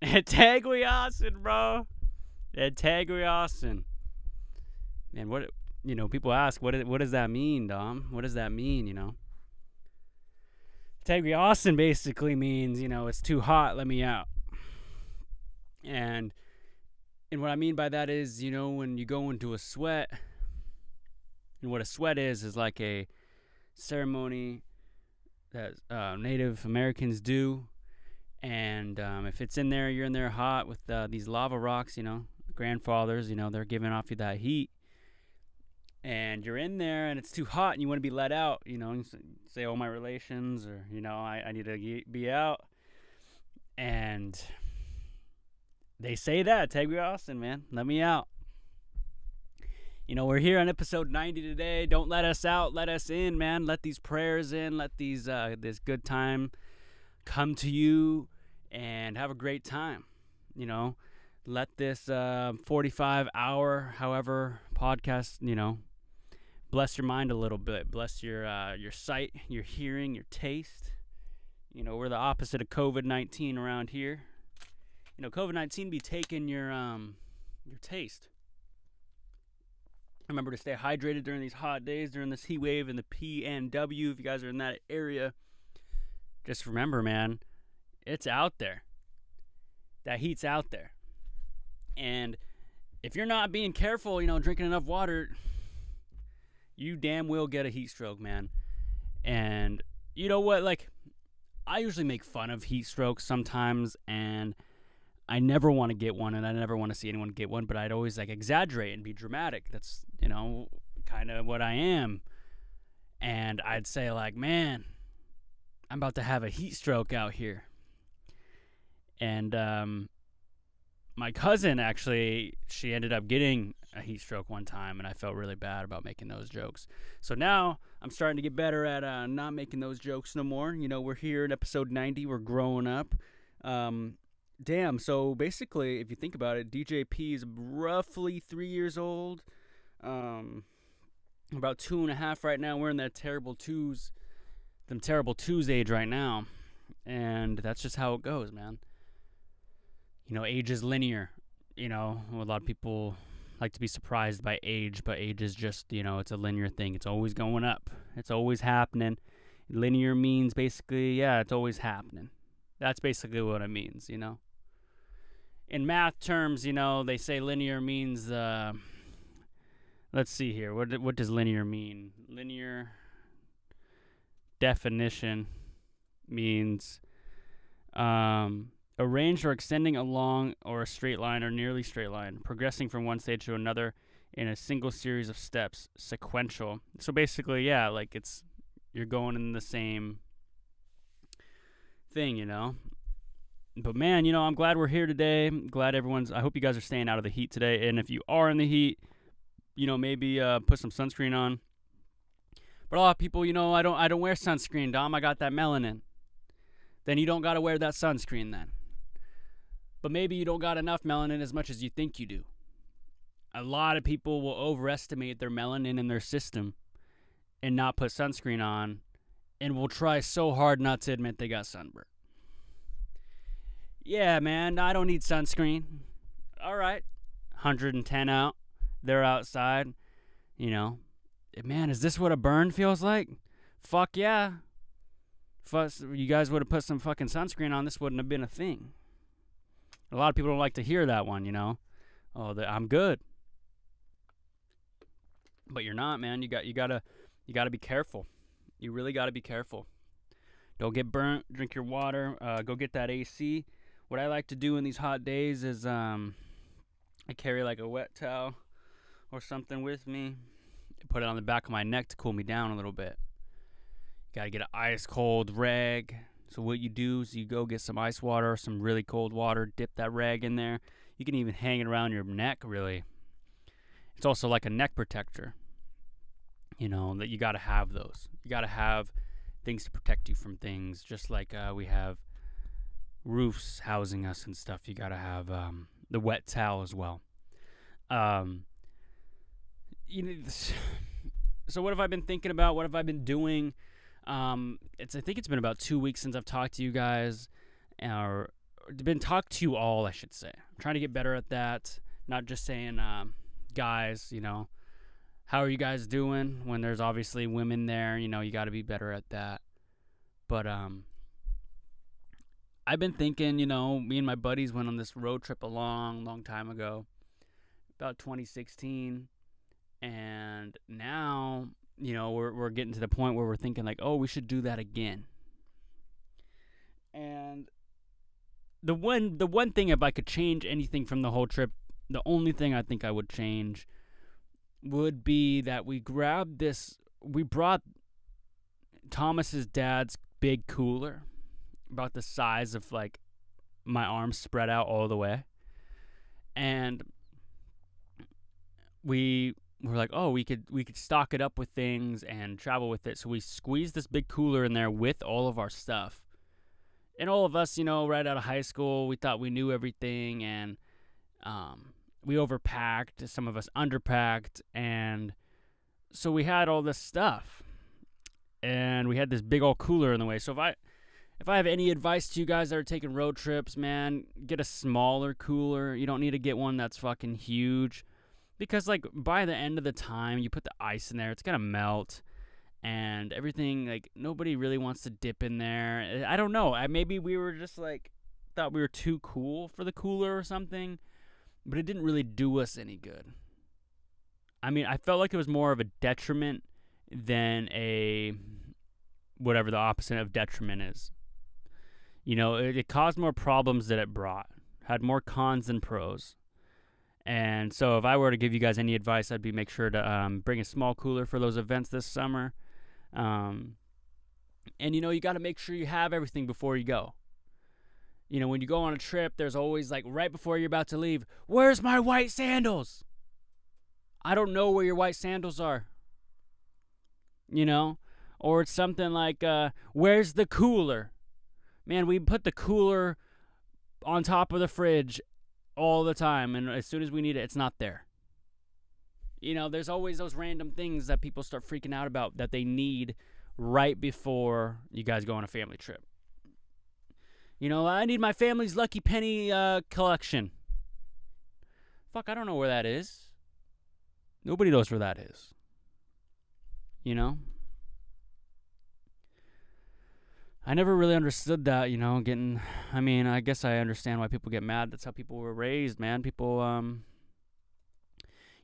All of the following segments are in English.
Taguiasin, bro. Taguiasin. Man, what, people ask, what does that mean, Dom? What does that mean? Taguiasin basically means, it's too hot, let me out. And what I mean by that is, when you go into a sweat, and what a sweat is like a ceremony that Native Americans do. And if it's in there, you're in there hot with these lava rocks, grandfathers, they're giving off you that heat. And you're in there and it's too hot and you want to be let out, you say, oh, my relations, or, I need to be out. And they say that, Taguiasin, man, let me out. We're here on episode 90 today. Don't let us out, let us in, man. Let these prayers in, let these this good time come to you and have a great time. Let this 45-hour, however, podcast, bless your mind a little bit. Bless your sight, your hearing, your taste. We're the opposite of COVID-19 around here. COVID-19 be taking your taste. Remember to stay hydrated during these hot days, during this heat wave and the PNW. If you guys are in that area, just remember, man, it's out there. That heat's out there. And if you're not being careful, drinking enough water, you damn will get a heat stroke, man. And you know what? Like, I usually make fun of heat strokes sometimes, and I never want to get one, and I never want to see anyone get one, but I'd always exaggerate and be dramatic. That's, kind of what I am. And I'd say man, I'm about to have a heat stroke out here. And my cousin, actually, she ended up getting a heat stroke one time, and I felt really bad about making those jokes. So now I'm starting to get better at not making those jokes no more. We're here in episode 90. We're growing up. Damn, so basically, if you think about it, DJP is roughly 3 years old. About 2.5 right now. We're in that terrible twos age right now. And that's just how it goes, man. Age is linear. A lot of people like to be surprised by age, but age is just, it's a linear thing. It's always going up. It's always happening. Linear means basically, it's always happening. That's basically what it means, In math terms, they say linear means, let's see here. What does linear mean? Linear definition means arranged or extending along or a straight line or nearly straight line, progressing from one stage to another in a single series of steps, sequential. So basically, you're going in the same thing, But man, I'm glad we're here today. I'm glad I hope you guys are staying out of the heat today. And if you are in the heat, maybe put some sunscreen on. But a lot of people, I don't wear sunscreen, Dom. I got that melanin. Then you don't got to wear that sunscreen then. But maybe you don't got enough melanin as much as you think you do. A lot of people will overestimate their melanin in their system and not put sunscreen on, and will try so hard not to admit they got sunburn. Yeah, man, I don't need sunscreen. All right. 110 out. They're outside. Man, is this what a burn feels like? Fuck yeah. You guys would have put some fucking sunscreen on, this wouldn't have been a thing. A lot of people don't like to hear that one, Oh, I'm good. But you're not, man. You gotta be careful. You really gotta be careful. Don't get burnt. Drink your water. Go get that AC. What I like to do in these hot days is I carry a wet towel or something with me. Put it on the back of my neck to cool me down a little bit. You gotta get an ice cold rag. So what you do is you go get some ice water or some really cold water, dip that rag in there. You can even hang it around your neck, really. It's also like a neck protector. That you gotta have those. You gotta have things to protect you from things, just like we have roofs housing us and stuff. You gotta have the wet towel as well. So what have I been thinking about? What have I been doing? I think it's been about 2 weeks since I've talked to you guys, or been talked to you all, I should say. I'm trying to get better at that. Not just saying, guys, how are you guys doing? When there's obviously women there, you got to be better at that. But I've been thinking, me and my buddies went on this road trip a long time ago, about 2016. And now, we're getting to the point where we're thinking like, oh, we should do that again. And the one thing, if I could change anything from the whole trip, the only thing I think I would change would be that we brought Thomas's dad's big cooler, about the size of like my arms spread out all the way. And we were like, oh, we could stock it up with things and travel with it. So we squeezed this big cooler in there with all of our stuff. And all of us, right out of high school, we thought we knew everything, and we overpacked. Some of us underpacked, and so we had all this stuff, and we had this big old cooler in the way. So if I have any advice to you guys that are taking road trips, man, get a smaller cooler. You don't need to get one that's fucking huge, because like by the end of the time you put the ice in there, it's gonna melt. And everything, like, nobody really wants to dip in there. I don't know. Maybe we were just, like, thought we were too cool for the cooler or something. But it didn't really do us any good. I mean, I felt like it was more of a detriment than whatever the opposite of detriment is. It caused more problems than it brought. Had more cons than pros. And so if I were to give you guys any advice, I'd be make sure to bring a small cooler for those events this summer. And you got to make sure you have everything before you go. When you go on a trip, there's always like right before you're about to leave, where's my white sandals? I don't know where your white sandals are. Or it's something like, where's the cooler? Man, we put the cooler on top of the fridge all the time, and as soon as we need it, it's not there. There's always those random things that people start freaking out about that they need right before you guys go on a family trip. I need my family's Lucky Penny collection. Fuck, I don't know where that is. Nobody knows where that is. I never really understood that, I guess I understand why people get mad. That's how people were raised, man. People,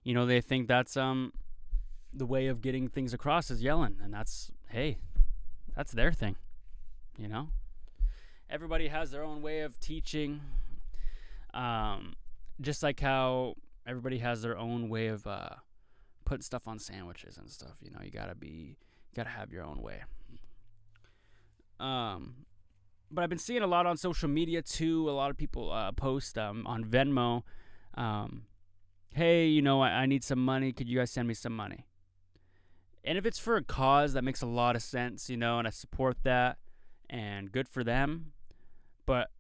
they think that's the way of getting things across is yelling, and that's their thing. Everybody has their own way of teaching, just like how everybody has their own way of putting stuff on sandwiches and stuff. You gotta have your own way. But I've been seeing a lot on social media too. A lot of people post on Venmo, hey, I need some money. Could you guys send me some money? And if it's for a cause, that makes a lot of sense, and I support that, and good for them. But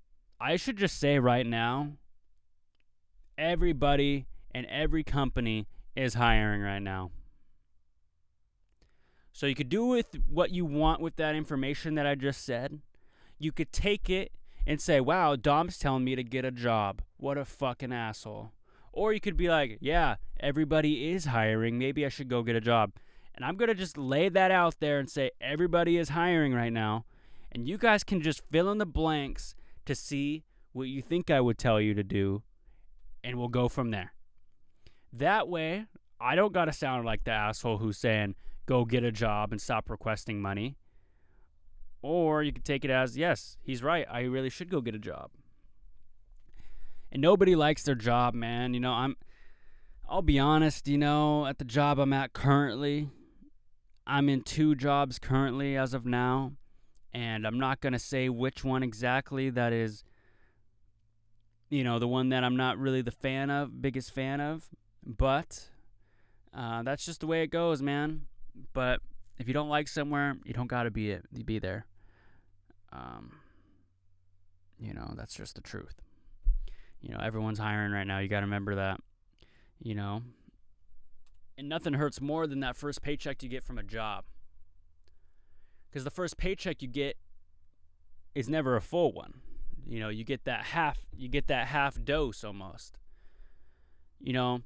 I should just say right now, everybody and every company is hiring right now. So you could do with what you want with that information that I just said. You could take it and say, wow, Dom's telling me to get a job. What a fucking asshole. Or you could be like, yeah, everybody is hiring. Maybe I should go get a job. And I'm going to just lay that out there and say everybody is hiring right now. And you guys can just fill in the blanks to see what you think I would tell you to do. And we'll go from there. That way, I don't got to sound like the asshole who's saying, go get a job and stop requesting money. Or you could take it as, yes, he's right. I really should go get a job. And nobody likes their job, man. I'll be honest, at the job I'm at currently, I'm in 2 jobs currently as of now. And I'm not going to say which one exactly that is, the one that I'm not really the biggest fan of. But that's just the way it goes, man. But if you don't like somewhere, you don't got to be there. That's just the truth. Everyone's hiring right now. You got to remember that. And nothing hurts more than that first paycheck you get from a job. Because the first paycheck you get is never a full one. You know, you get that half dose almost. You know,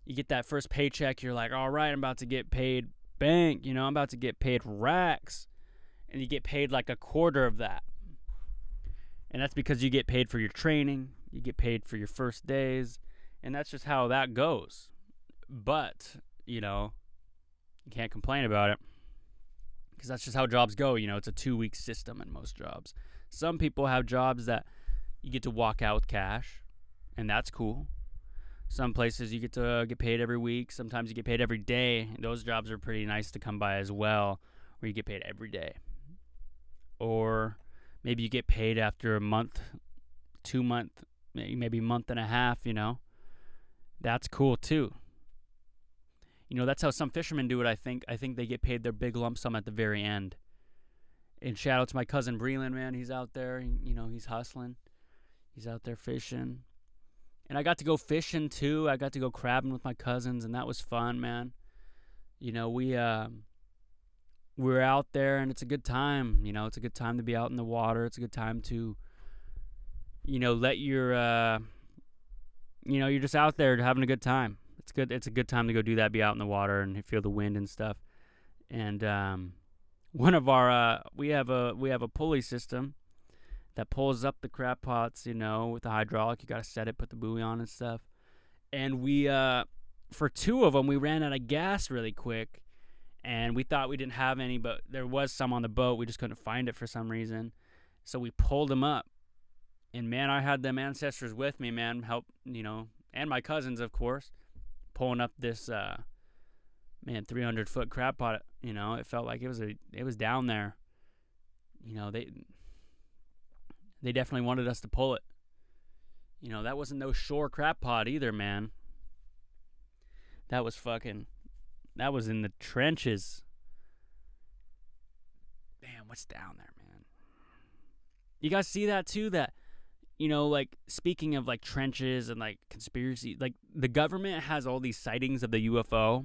you get that first paycheck, you're like, all right, I'm about to get paid bank, you know, I'm about to get paid racks. And you get paid like a quarter of that. And that's because you get paid for your training, you get paid for your first days, and that's just how that goes. But, you know, you can't complain about it because that's just how jobs go. You know, it's a 2-week system in most jobs. Some people have jobs that you get to walk out with cash, and that's cool. Some places you get to get paid every week. Sometimes you get paid every day. Those jobs are pretty nice to come by as well, where you get paid every day. Or maybe you get paid after a month, 2 month, maybe a month and a half, you know. That's cool too. You know, that's how some fishermen do it, I think. I think they get paid their big lump sum at the very end. And shout out to my cousin Breland, man. He's out there, you know, he's hustling. He's out there fishing. And I got to go fishing too. I got to go crabbing with my cousins, and that was fun, man. You know, we're out there, and it's a good time. You know, it's a good time to be out in the water. It's a good time to, you know, let your, you know, you're just out there having a good time. It's good. It's a good time to go do that, be out in the water and feel the wind and stuff. And one of our, we have a pulley system that pulls up the crab pots, you know, with the hydraulic. You got to set it, put the buoy on and stuff. And we, for 2 of them, we ran out of gas really quick. And we thought we didn't have any, but there was some on the boat. We just couldn't find it for some reason. So we pulled them up. And, man, I had them ancestors with me, man, help, you know, and my cousins, of course, pulling up this, 300-foot crab pot. You know, it felt like it was down there. You know, they definitely wanted us to pull it. You know, that wasn't no shore crab pot either, man. That was in the trenches. Damn, what's down there, man? You guys see that too? That, you know, like, speaking of, like, trenches and, like, conspiracy, like, the government has all these sightings of the UFO,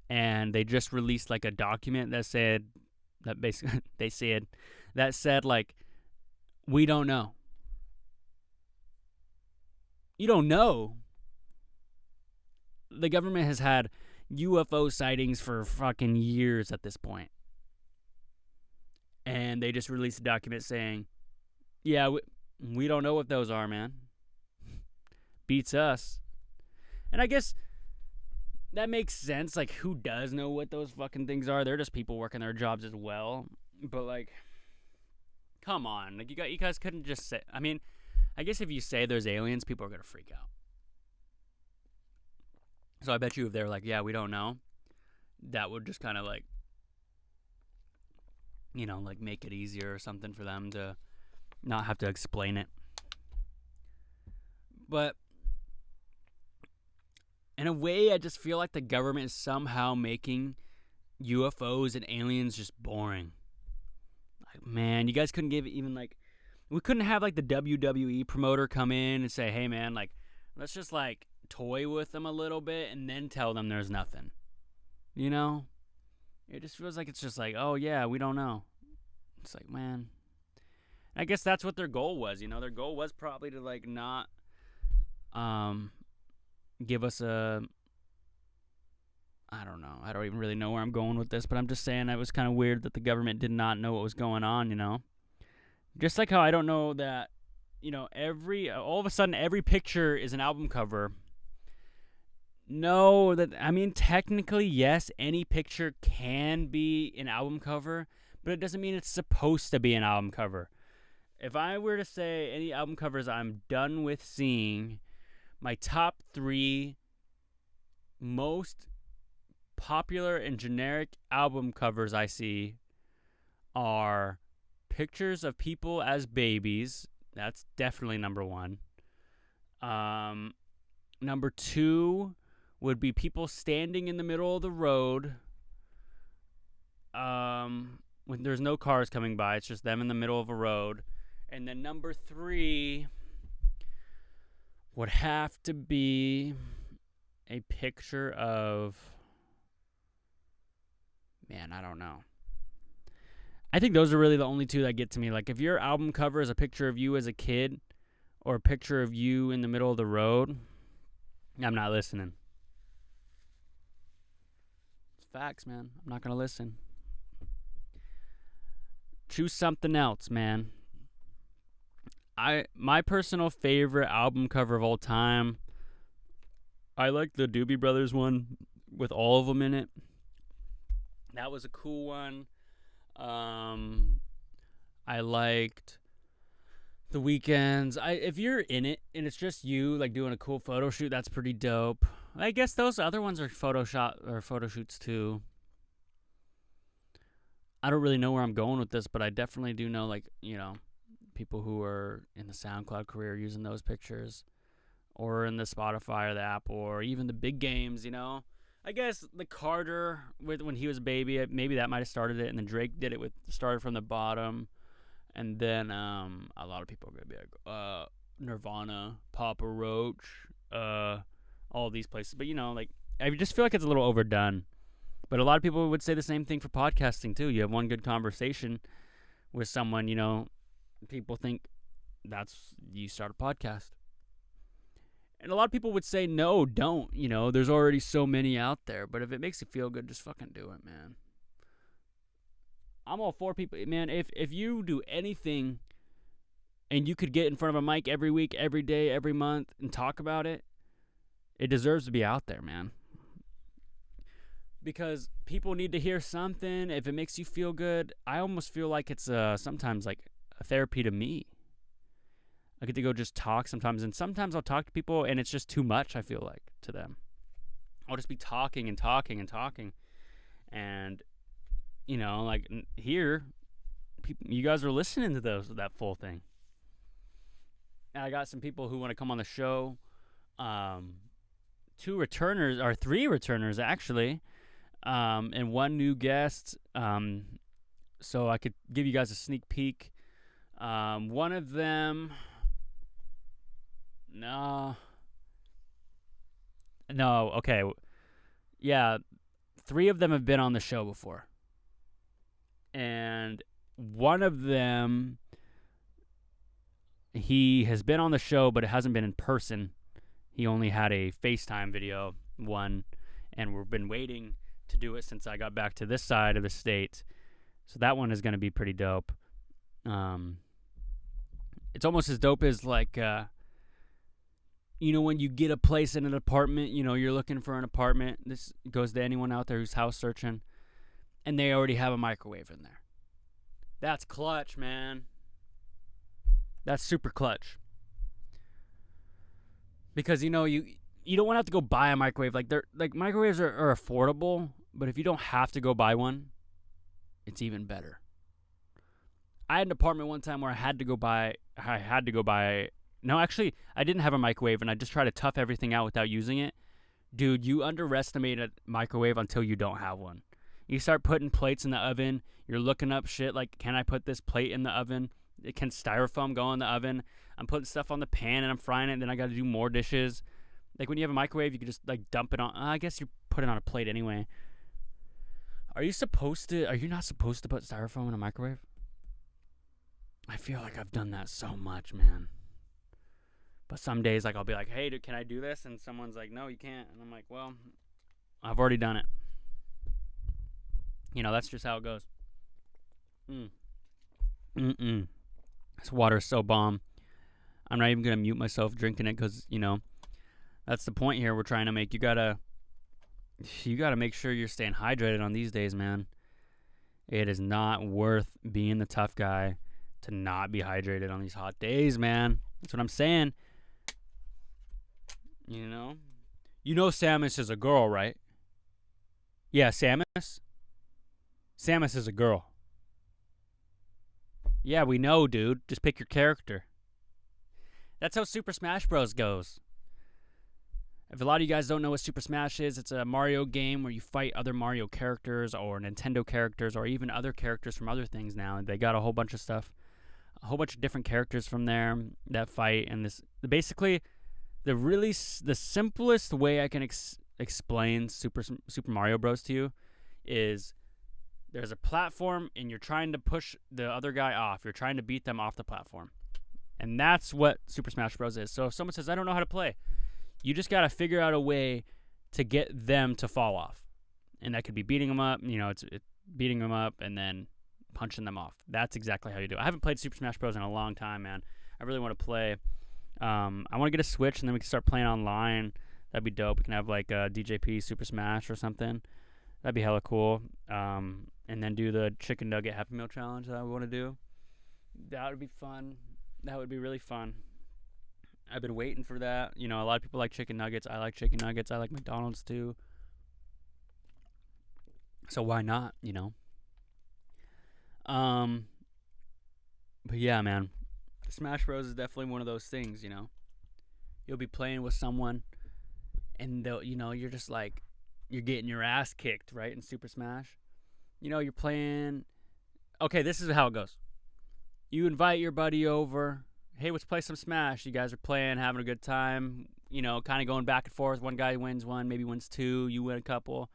and they just released, like, a document that said, like, we don't know. You don't know? The government has had UFO sightings for fucking years at this point. And they just released a document saying, yeah, we don't know what those are, man. Beats us. And I guess that makes sense. Like, who does know what those fucking things are? They're just people working their jobs as well. But, like, come on. Like, you guys couldn't just say... I mean, I guess if you say there's aliens, people are going to freak out. So I bet you if they're like, yeah, we don't know, that would just kind of, like, you know, like, make it easier or something for them to not have to explain it. But in a way, I just feel like the government is somehow making UFOs and aliens just boring. Like, man, you guys couldn't give it even, like, we couldn't have, like, the WWE promoter come in and say, hey, man, like, let's just, like, toy with them a little bit and then tell them there's nothing. You know? It just feels like it's just like, oh, yeah, we don't know. It's like, man. I guess that's what their goal was, you know? Their goal was probably to, like, not give us a... I don't know. I don't even really know where I'm going with this, but I'm just saying it was kind of weird that the government did not know what was going on, you know? Just like how I don't know that, you know, all of a sudden every picture is an album cover. No, I mean, technically, yes, any picture can be an album cover, but it doesn't mean it's supposed to be an album cover. If I were to say any album covers I'm done with seeing, my top 3 most popular and generic album covers I see are pictures of people as babies. That's definitely number 1. Number 2 would be people standing in the middle of the road when there's no cars coming by. It's just them in the middle of a road. And then number 3 would have to be a picture of... Man, I don't know. I think those are really the only two that get to me. Like, if your album cover is a picture of you as a kid or a picture of you in the middle of the road, I'm not listening. It's facts, man. I'm not going to listen. Choose something else, man. My personal favorite album cover of all time, I like the Doobie Brothers one with all of them in it. That was a cool one. I liked The Weeknd's. If you're in it and it's just you like doing a cool photo shoot, that's pretty dope. I guess those other ones are photo shoots too. I don't really know where I'm going with this, but I definitely do know, like, you know, people who are in the SoundCloud career using those pictures, or in the Spotify or the Apple, or even the big games, you know. I guess the Carter when he was a baby, maybe that might have started it, and then Drake did it started from the bottom, and then a lot of people are gonna be like Nirvana, Papa Roach, all these places. But you know, like, I just feel like it's a little overdone. But a lot of people would say the same thing for podcasting too. You have one good conversation with someone, you know, people think you start a podcast. And a lot of people would say, no, don't. You know, there's already so many out there. But if it makes you feel good, just fucking do it, man. I'm all for people. Man, if you do anything and you could get in front of a mic every week, every day, every month and talk about it, it deserves to be out there, man. Because people need to hear something. If it makes you feel good, I almost feel like it's sometimes like a therapy to me. I get to go just talk sometimes, and sometimes I'll talk to people, and it's just too much, I feel like, to them. I'll just be talking and talking and talking. And, you know, like, here, you guys are listening to that full thing. And I got some people who want to come on the show. 3 returners, actually. And 1 new guest. So I could give you guys a sneak peek. One of them... No, okay. Yeah, 3 of them have been on the show before. And one of them, he has been on the show, but it hasn't been in person. He only had a FaceTime video, one, and we've been waiting to do it since I got back to this side of the state. So that one is going to be pretty dope. It's almost as dope as, like... you know, when you get a place in an apartment, you know, you're looking for an apartment. This goes to anyone out there who's house searching. And they already have a microwave in there. That's clutch, man. That's super clutch. Because, you know, you don't want to have to go buy a microwave. Like microwaves are affordable, but if you don't have to go buy one, it's even better. I had an apartment one time where I had to go buy. No, actually, I didn't have a microwave, and I just tried to tough everything out without using it. Dude, you underestimate a microwave until you don't have one. You start putting plates in the oven. You're looking up shit like, can I put this plate in the oven? Can styrofoam go in the oven? I'm putting stuff on the pan, and I'm frying it, and then I got to do more dishes. Like, when you have a microwave, you can just, like, dump it on. I guess you put it on a plate anyway. Are you not supposed to put styrofoam in a microwave? I feel like I've done that so much, man. But some days, like, I'll be like, hey, dude, can I do this? And someone's like, no, you can't. And I'm like, well, I've already done it. You know, that's just how it goes. This water is so bomb. I'm not even going to mute myself drinking it because, you know, that's the point here we're trying to make. You got to make sure you're staying hydrated on these days, man. It is not worth being the tough guy to not be hydrated on these hot days, man. That's what I'm saying. You know Samus is a girl, right? Yeah, Samus is a girl. Yeah, we know, dude. Just pick your character. That's how Super Smash Bros. Goes. If a lot of you guys don't know what Super Smash is, it's a Mario game where you fight other Mario characters or Nintendo characters or even other characters from other things now. They got a whole bunch of stuff, a whole bunch of different characters from there that fight. And this, basically, the simplest way I can explain Super Mario Bros. To you is There's a platform, and you're trying to push the other guy off. You're trying to beat them off the platform. And that's what Super Smash Bros. Is. So if someone says, I don't know how to play, you just got to figure out a way to get them to fall off. And that could be beating them up. It's beating them up and then punching them off. That's exactly how you do it. I haven't played Super Smash Bros. In a long time, man. I really want to play. I want to get a Switch, and then we can start playing online. That'd be dope. We can have like a DJP Super Smash or something. That'd be hella cool. And then do the chicken nugget Happy Meal challenge that I want to do. That would be fun. That would be really fun. I've been waiting for that. A lot of people like chicken nuggets. I like chicken nuggets. I like McDonald's too. So why not, But yeah, man. Smash Bros. Is definitely one of those things, You'll be playing with someone, and they'll, you're just like, you're getting your ass kicked, right, in Super Smash. You're playing. Okay, this is how it goes. You invite your buddy over. Hey, let's play some Smash. You guys are playing, having a good time, kind of going back and forth. One guy wins one, maybe wins two. You win a couple.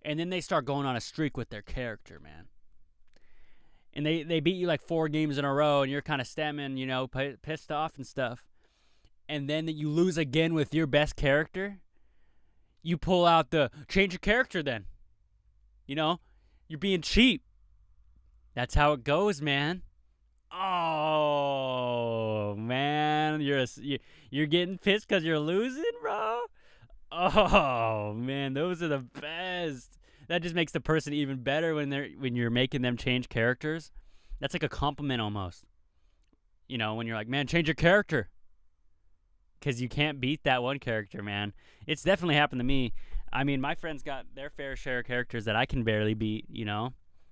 And then they start going on a streak with their character, man. And they beat you like 4 games in a row, and you're kind of stemming, pissed off and stuff. And then you lose again with your best character. You pull out the change your character then. You're being cheap. That's how it goes, man. Oh, man. You're getting pissed because you're losing, bro? Oh, man. Those are the best. That just makes the person even better when you're making them change characters. That's like a compliment almost. When you're like, man, change your character. Because you can't beat that one character, man. It's definitely happened to me. I mean, my friends got their fair share of characters that I can barely beat,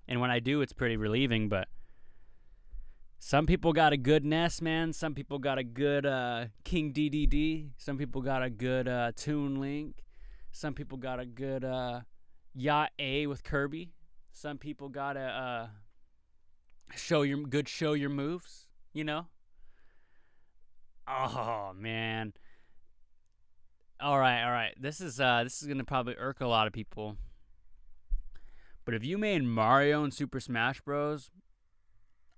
And when I do, it's pretty relieving, but some people got a good Ness, man. Some people got a good King DDD. Some people got a good Toon Link. Some people got a good Yacht A with Kirby. Some people got a show your moves, Oh, man. All right. This is gonna probably irk a lot of people. But if you made Mario and Super Smash Bros.,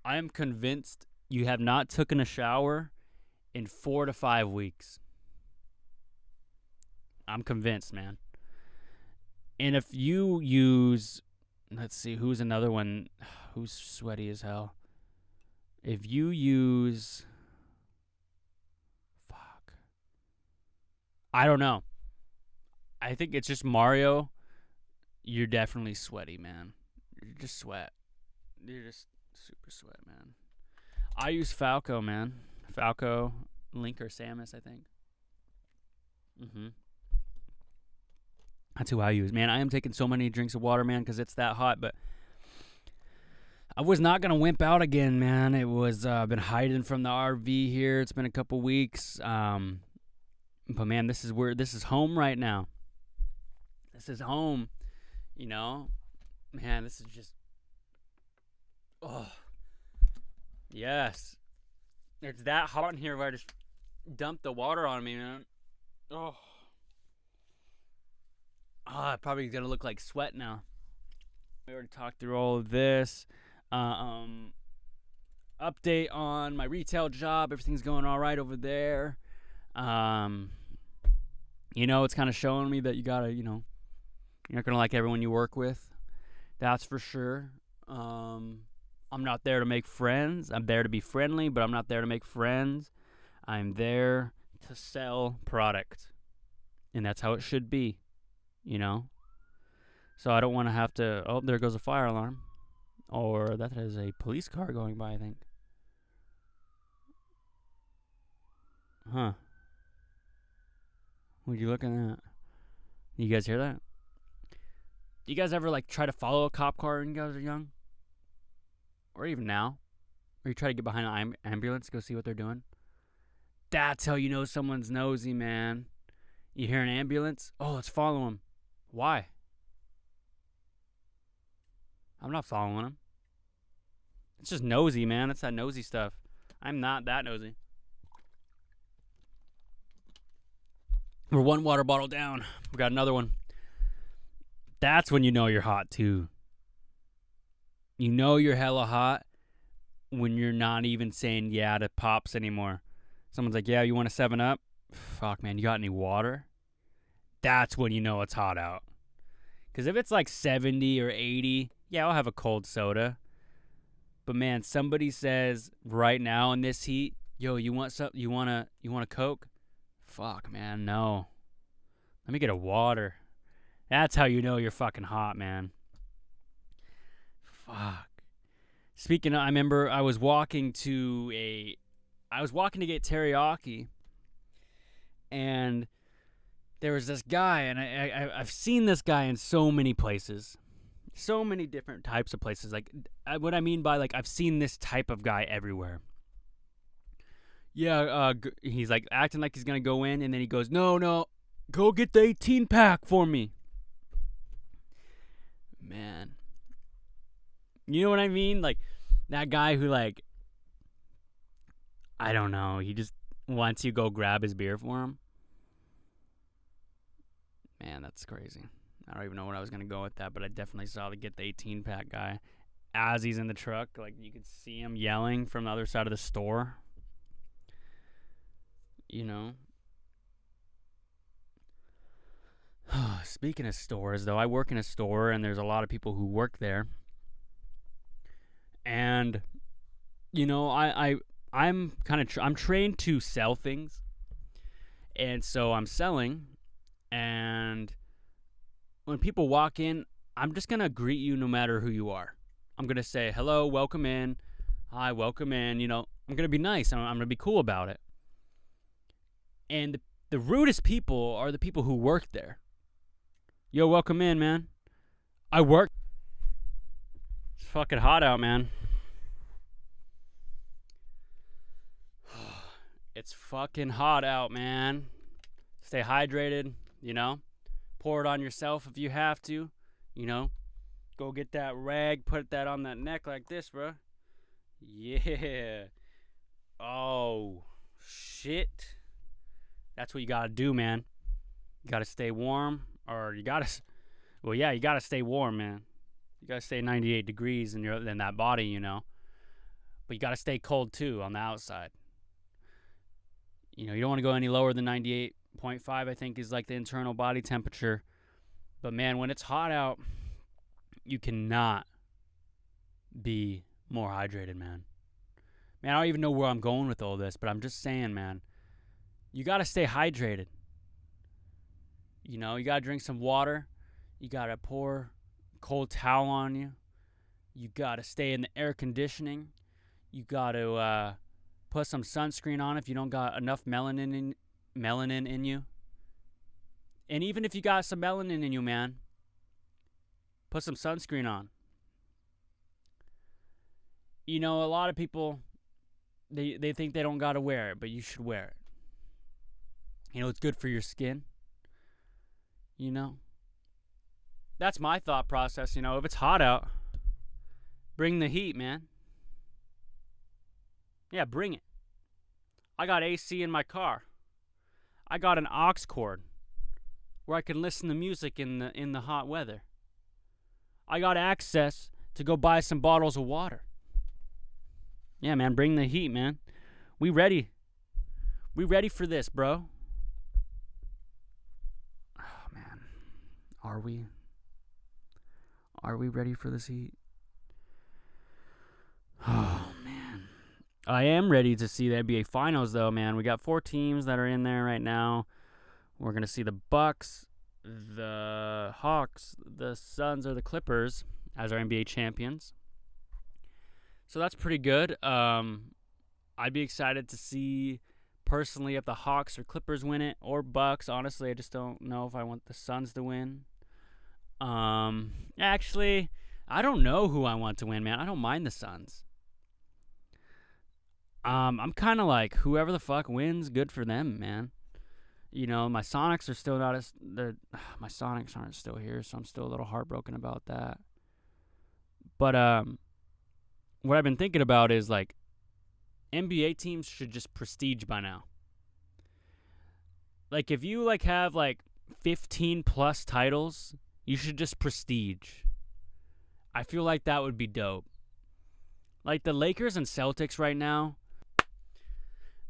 I am convinced you have not taken a shower in 4 to 5 weeks. I'm convinced, man. And if you use, let's see, who's another one who's sweaty as hell? If you use, I don't know. I think it's just Mario. You're definitely sweaty, man. You're just sweat. You're just super sweat, man. I use Falco, man. Falco, Link, or Samus, I think. That's who I use. Man, I am taking so many drinks of water, man, because it's that hot, but I was not going to wimp out again, man. It was, I've been hiding from the RV here. It's been a couple weeks. But, man, this is home right now. This is home, Man, this is just, oh, yes. It's that hot in here where I just dumped the water on me, man. Oh, it's probably going to look like sweat now. We already talked through all of this. Update on my retail job. Everything's going all right over there. It's kind of showing me that you gotta, you're not gonna like everyone you work with. That's for sure. I'm not there to make friends. I'm there to be friendly, but I'm not there to make friends. I'm there to sell product. And that's how it should be, So I don't want to have to, oh, there goes a fire alarm. Or that is a police car going by, I think. Huh. What are you looking at? You guys hear that? Do you guys ever try to follow a cop car when you guys are young? Or even now? Or you try to get behind an ambulance, go see what they're doing? That's how you know someone's nosy, man. You hear an ambulance? Oh, let's follow him. Why? I'm not following him. It's just nosy, man. It's that nosy stuff. I'm not that nosy. We're one water bottle down. We got another one. That's when you know you're hot, too. You know you're hella hot when you're not even saying yeah to pops anymore. Someone's like, yeah, you want a 7-Up? Fuck, man, you got any water? That's when you know it's hot out. Because if it's like 70 or 80, yeah, I'll have a cold soda. But man, somebody says right now in this heat, yo, you want a Coke? Fuck, man, no. Let me get a water. That's how you know you're fucking hot, man. Fuck. Speaking of, I remember I was walking to get teriyaki, and there was this guy, and I've seen this guy in so many places, so many different types of places. Like, what I mean by, like, I've seen this type of guy everywhere. Yeah, he's like acting like he's gonna go in, and then he goes, no, go get the 18-pack for me. Man. You know what I mean? Like, that guy who, like, I don't know, he just wants you to go grab his beer for him. Man, that's crazy. I don't even know what I was going to go with that, but I definitely saw the get the 18-pack guy as he's in the truck. Like, you could see him yelling from the other side of the store. You know? Speaking of stores, though, I work in a store, and there's a lot of people who work there. And, you know, I'm I'm trained to sell things. And so I'm selling, and when people walk in, I'm just going to greet you no matter who you are. I'm going to say, hello, welcome in. Hi, welcome in. You know, I'm going to be nice. I'm going to be cool about it. And the rudest people are the people who work there. Yo, welcome in, man. I work. It's fucking hot out, man. It's fucking hot out, man. Stay hydrated, you know. Pour it on yourself if you have to, you know. Go get that rag, put that on that neck like this, bro. Yeah. Oh, shit. That's what you gotta do, man. You gotta stay warm, or you gotta stay warm, man. You gotta stay 98 degrees in that body, you know. But you gotta stay cold, too, on the outside. You know, you don't want to go any lower than 98.5, I think, is like the internal body temperature. But, man, when it's hot out, you cannot be more hydrated, man. Man, I don't even know where I'm going with all this, but I'm just saying, man, you got to stay hydrated. You know, you got to drink some water. You got to pour a cold towel on you. You got to stay in the air conditioning. You got to put some sunscreen on if you don't got enough melanin in you. And even if you got some melanin in you, man, put some sunscreen on. You know, a lot of people, they think they don't got to wear it, but you should wear it. You know, it's good for your skin. You know? That's my thought process, you know. If it's hot out, bring the heat, man. Yeah, bring it. I got AC in my car. I got an aux cord where I can listen to music in the hot weather. I got access to go buy some bottles of water. Yeah, man, bring the heat, man. We ready. We ready for this, bro. Oh, man. Are we? Are we ready for this heat? Oh, man. I am ready to see the NBA Finals, though, man. We got 4 teams that are in there right now. We're going to see the Bucks, the Hawks, the Suns, or the Clippers as our NBA champions. So that's pretty good. I'd be excited to see, personally, if the Hawks or Clippers win it, or Bucks. Honestly, I just don't know if I want the Suns to win. Actually, I don't know who I want to win, man. I don't mind the Suns. I'm kind of like, whoever the fuck wins, good for them, man. You know, my Sonics are still not my Sonics aren't still here, so I'm still a little heartbroken about that. But what I've been thinking about is, like, NBA teams should just prestige by now. Like, if you, like, have, like, 15 plus titles, you should just prestige. I feel like that would be dope. Like the Lakers and Celtics right now,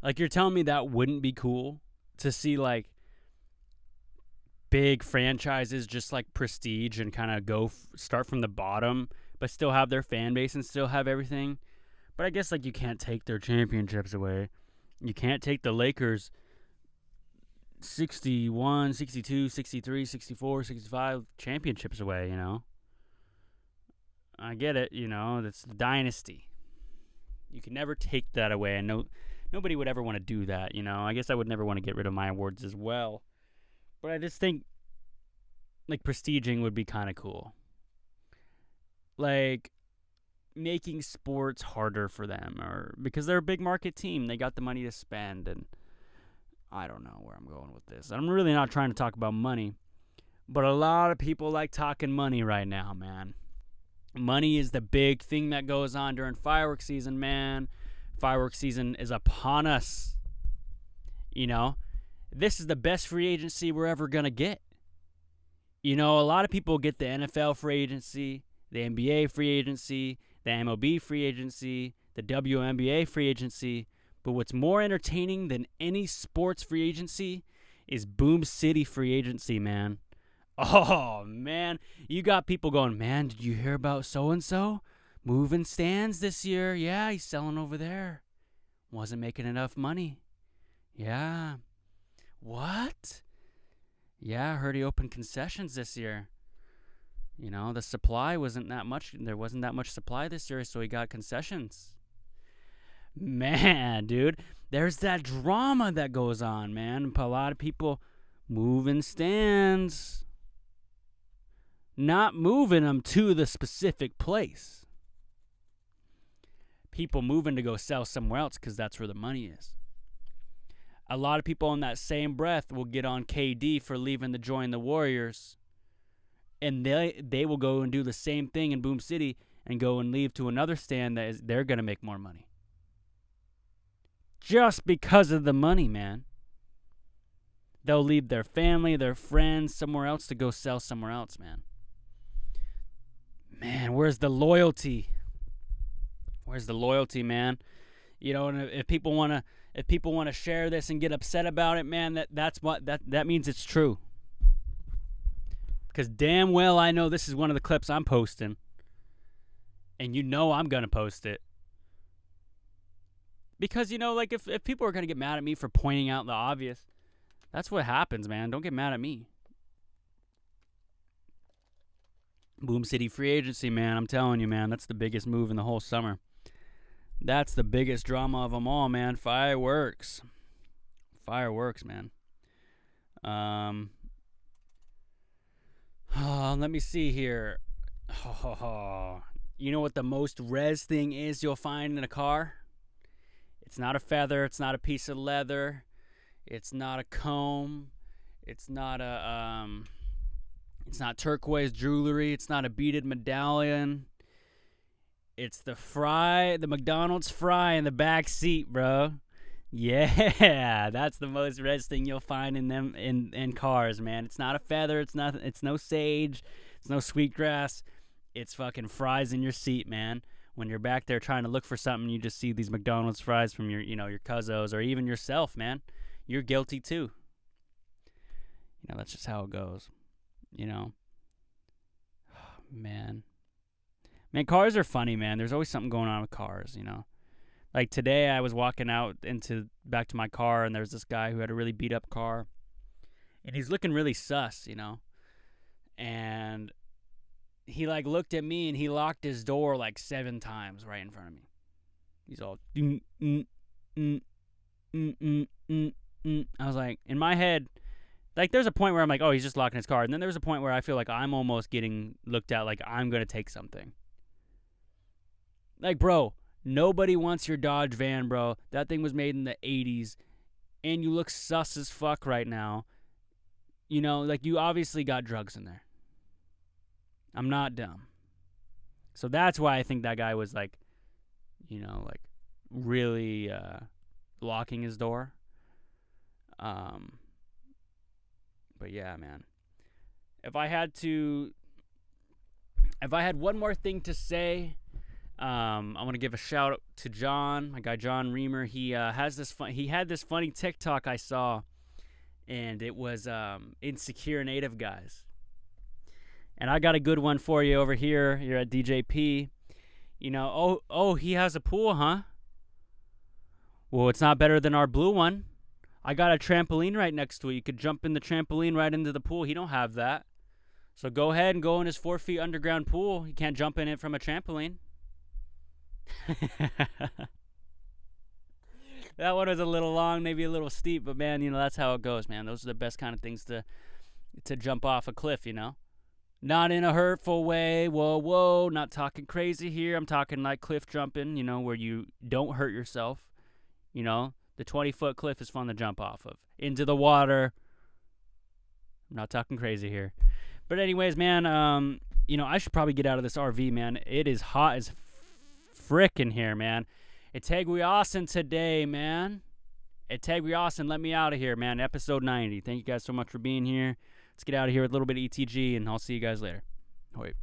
like you're telling me that wouldn't be cool to see like big franchises just like prestige and kind of start from the bottom, but still have their fan base and still have everything. But I guess like you can't take their championships away. You can't take the Lakers 61, 62, 63, 64, 65 championships away, you know. I get it, you know, that's the dynasty. You can never take that away, and nobody would ever want to do that, you know. I guess I would never want to get rid of my awards as well. But I just think, like, prestiging would be kind of cool. Like, making sports harder for them, or because they're a big market team, they got the money to spend, and I don't know where I'm going with this. I'm really not trying to talk about money, but a lot of people like talking money right now, man. Money is the big thing that goes on during fireworks season, man. Fireworks season is upon us. You know, this is the best free agency we're ever going to get. You know, a lot of people get the NFL free agency, the NBA free agency, the MLB free agency, the WNBA free agency. But what's more entertaining than any sports free agency is Boom City free agency, man. Oh, man. You got people going, man, did you hear about so-and-so? Moving stands this year. Yeah, he's selling over there. Wasn't making enough money. Yeah. What? Yeah, I heard he opened concessions this year. You know, the supply wasn't that much. There wasn't that much supply this year, so he got concessions. Man, dude, there's that drama that goes on, man. A lot of people moving stands. Not moving them to the specific place. People moving to go sell somewhere else because that's where the money is. A lot of people in that same breath will get on KD for leaving to join the Warriors. And they will go and do the same thing in Boom City and go and leave to another stand that they're going to make more money. Just because of the money, man. They'll leave their family, their friends somewhere else to go sell somewhere else, man. Man, where's the loyalty? Where's the loyalty, man? You know, and if people want to share this and get upset about it, man, that means it's true. Because damn well I know this is one of the clips I'm posting. And you know I'm going to post it. Because, you know, like if people are going to get mad at me for pointing out the obvious, that's what happens, man. Don't get mad at me. Boom City free agency, man. I'm telling you, man. That's the biggest move in the whole summer. That's the biggest drama of them all, man. Fireworks. Fireworks, man. Let me see here. You know what the most res thing is you'll find in a car? It's not a feather. It's not a piece of leather. It's not a comb. It's not it's not turquoise jewelry. It's not a beaded medallion. It's the McDonald's fry in the back seat, bro. Yeah, that's the most res thing you'll find in them in cars, man. It's not a feather. It's no sage. It's no sweetgrass. It's fucking fries in your seat, man. When you're back there trying to look for something, you just see these McDonald's fries from your cousins or even yourself, man. You're guilty too. You know, that's just how it goes. You know, man, cars are funny, man. There's always something going on with cars, you know. Like today, I was walking out back to my car, and there's this guy who had a really beat up car, and he's looking really sus, you know. And he like looked at me, and he locked his door like 7 times right in front of me. He's all I was like, in my head. Like, there's a point where I'm like, oh, he's just locking his car. And then there's a point where I feel like I'm almost getting looked at like I'm going to take something. Like, bro, nobody wants your Dodge van, bro. That thing was made in the 80s. And you look sus as fuck right now. You know, like, you obviously got drugs in there. I'm not dumb. So that's why I think that guy was, like, you know, like, really locking his door. But yeah, man. If I had to if I had one more thing to say, I want to give a shout out to John, my guy John Reamer. He had this funny TikTok I saw, and it was insecure native guys. And I got a good one for you over here. You're at DJP. You know, oh, he has a pool, huh? Well, it's not better than our blue one. I got a trampoline right next to it. You could jump in the trampoline right into the pool. He don't have that. So go ahead and go in his 4 feet underground pool. You can't jump in it from a trampoline. That one was a little long, maybe a little steep, but man, you know, that's how it goes, man. Those are the best kind of things to jump off a cliff, you know? Not in a hurtful way. Whoa, not talking crazy here. I'm talking like cliff jumping, you know, where you don't hurt yourself. You know, the 20-foot cliff is fun to jump off of. Into the water. I'm not talking crazy here. But anyways, man, you know, I should probably get out of this RV, man. It is hot as frickin' here, man. Itegui Austin today, man. Itegui Austin, let me out of here, man. Episode 90. Thank you guys so much for being here. Let's get out of here with a little bit of ETG, and I'll see you guys later. Wait.